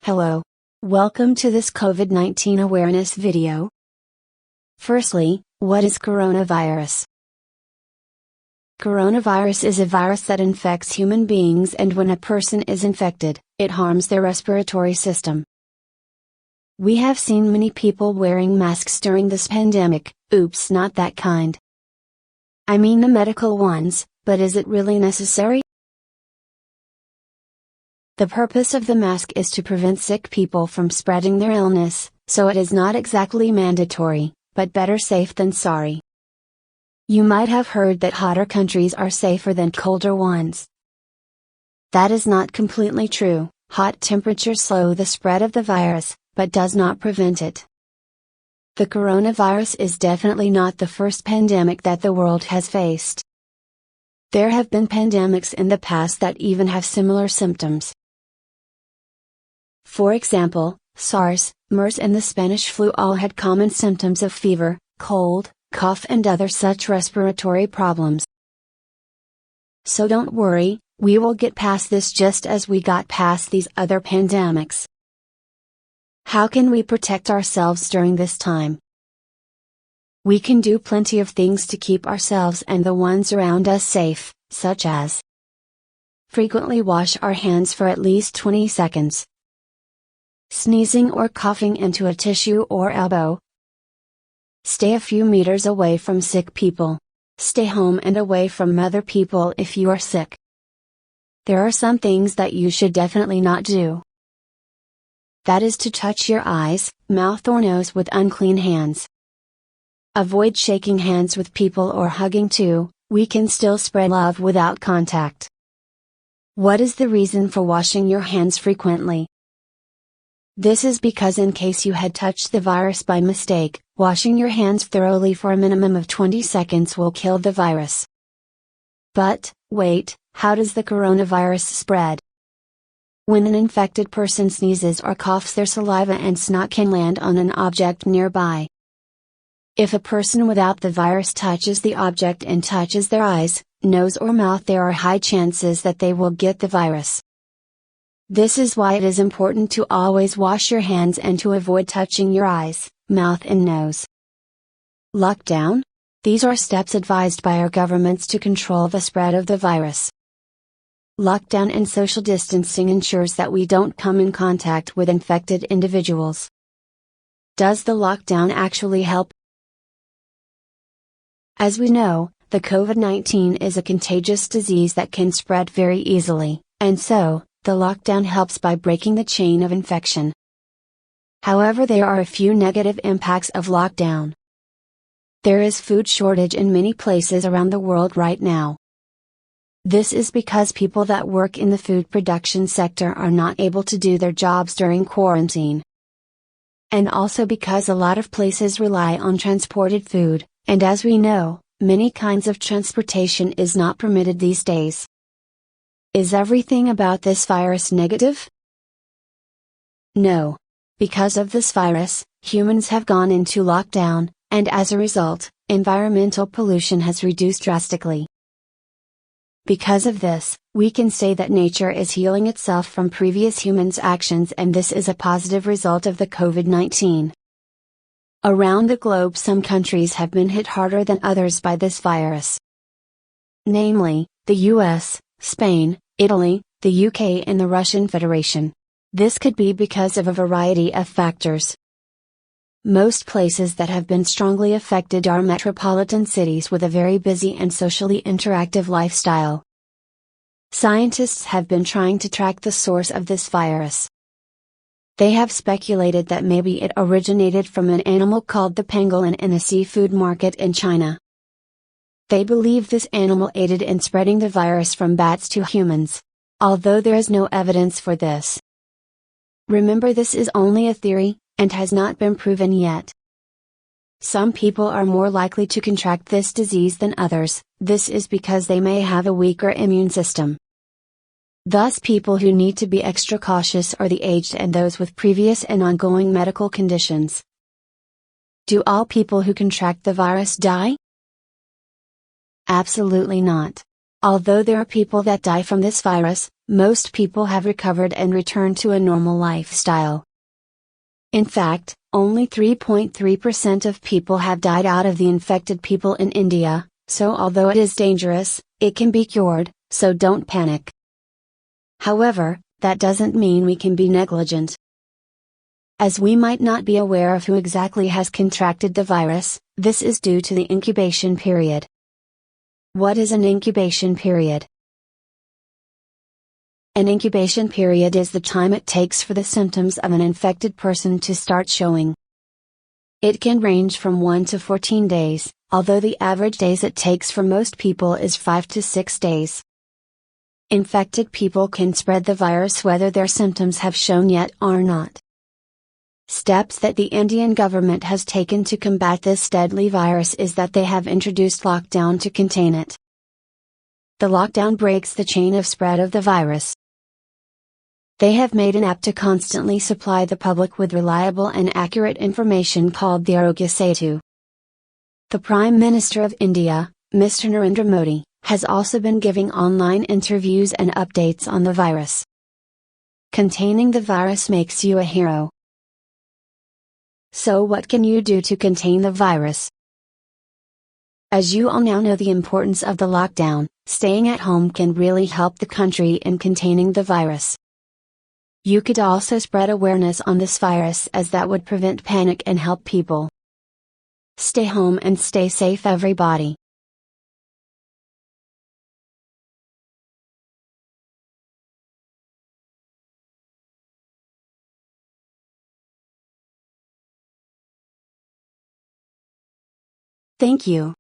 Hello. Welcome to this COVID-19 awareness video. Firstly, what is coronavirus? Coronavirus is a virus that infects human beings, and when a person is infected, it harms their respiratory system. We have seen many people wearing masks during this pandemic. Oops, not that kind. I mean the medical ones, but is it really necessary? The purpose of the mask is to prevent sick people from spreading their illness, so it is not exactly mandatory, but better safe than sorry. You might have heard that hotter countries are safer than colder ones. That is not completely true. Hot temperatures slow the spread of the virus, but does not prevent it. The coronavirus is definitely not the first pandemic that the world has faced. There have been pandemics in the past that even have similar symptoms. For example, SARS, MERS and the Spanish flu all had common symptoms of fever, cold, cough and other such respiratory problems. So don't worry, we will get past this just as we got past these other pandemics. How can we protect ourselves during this time? We can do plenty of things to keep ourselves and the ones around us safe, such as frequently wash our hands for at least 20 seconds. Sneezing or coughing into a tissue or elbow. Stay a few meters away from sick people. Stay home and away from other people if you are sick. There are some things that you should definitely not do. That is to touch your eyes, mouth or nose with unclean hands. Avoid shaking hands with people or hugging too. We can still spread love without contact. What is the reason for washing your hands frequently? This is because in case you had touched the virus by mistake, washing your hands thoroughly for a minimum of 20 seconds will kill the virus. But, wait, how does the coronavirus spread? When an infected person sneezes or coughs, their saliva and snot can land on an object nearby. If a person without the virus touches the object and touches their eyes, nose or mouth, there are high chances that they will get the virus. This is why it is important to always wash your hands and to avoid touching your eyes, mouth and nose. Lockdown? These are steps advised by our governments to control the spread of the virus. Lockdown and social distancing ensures that we don't come in contact with infected individuals. Does the lockdown actually help? As we know, the COVID-19 is a contagious disease that can spread very easily, and so, the lockdown helps by breaking the chain of infection. However, there are a few negative impacts of lockdown. There is food shortage in many places around the world right now. This is because people that work in the food production sector are not able to do their jobs during quarantine. And also because a lot of places rely on transported food, and as we know, many kinds of transportation is not permitted these days. Is everything about this virus negative? No. Because of this virus, humans have gone into lockdown, and as a result, environmental pollution has reduced drastically. Because of this, we can say that nature is healing itself from previous humans' actions, and this is a positive result of the COVID-19. Around the globe, some countries have been hit harder than others by this virus. Namely, the US, Spain, Italy, the UK and the Russian Federation. This could be because of a variety of factors. Most places that have been strongly affected are metropolitan cities with a very busy and socially interactive lifestyle. Scientists have been trying to track the source of this virus. They have speculated that maybe it originated from an animal called the pangolin in a seafood market in China. They believe this animal aided in spreading the virus from bats to humans, although there is no evidence for this. Remember, this is only a theory, and has not been proven yet. Some people are more likely to contract this disease than others. This is because they may have a weaker immune system. Thus, people who need to be extra cautious are the aged and those with previous and ongoing medical conditions. Do all people who contract the virus die? Absolutely not. Although there are people that die from this virus, most people have recovered and returned to a normal lifestyle. In fact, only 3.3% of people have died out of the infected people in India, so although it is dangerous, it can be cured, so don't panic. However, that doesn't mean we can be negligent. As we might not be aware of who exactly has contracted the virus, this is due to the incubation period. What is an incubation period? An incubation period is the time it takes for the symptoms of an infected person to start showing. It can range from 1 to 14 days, although the average days it takes for most people is 5 to 6 days. Infected people can spread the virus whether their symptoms have shown yet or not. Steps that the Indian government has taken to combat this deadly virus is that they have introduced lockdown to contain it. The lockdown breaks the chain of spread of the virus. They have made an app to constantly supply the public with reliable and accurate information called the Arogya Setu. The Prime Minister of India, Mr. Narendra Modi, has also been giving online interviews and updates on the virus. Containing the virus makes you a hero. So what can you do to contain the virus? As you all now know the importance of the lockdown, staying at home can really help the country in containing the virus. You could also spread awareness on this virus, as that would prevent panic and help people. Stay home and stay safe, everybody. Thank you.